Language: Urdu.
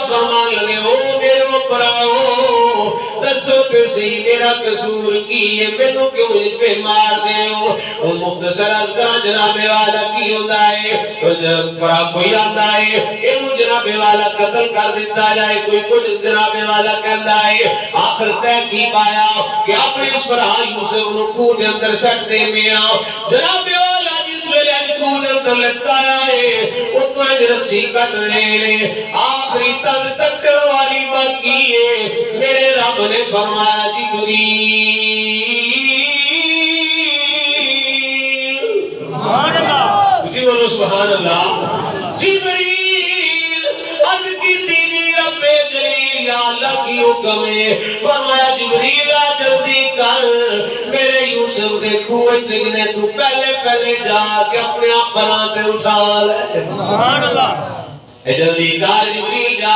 فرمان لگے ہو میرے اوپر آؤ دسو کہ صحیح میرا قصور کی ہے میں تو کیوں ان پہ مار دے ہو مختصر ازگاں جناب والا کی ہوتا ہے بڑا کوئی آتا ہے انہوں جناب والا قتل کر دیتا جائے کوئی کچھ جناب والا کہتا ہے آخر طے کی پایا کہ اپنے اس پر یوسف نکو دے اندر سٹ دے میں آؤ جناب والا جس ویلے نکو دے اندر لگتا ہے اتنا رسی کٹ رہے آخری تن تک والی باقی ہے میرے رب نے فرمایا جبریل سبحان اللہ اسی بولو سبحان اللہ جبریل عرض کی تیجی رب جلیل یا اللہ کی حکم ہے فرمایا جبریل جلدی کر میرے یوسف کے کوئے دگنے تو پہلے جا کے اپنے آپ پرانتے اٹھا لے سبحان اللہ جلدی کر جبریل جا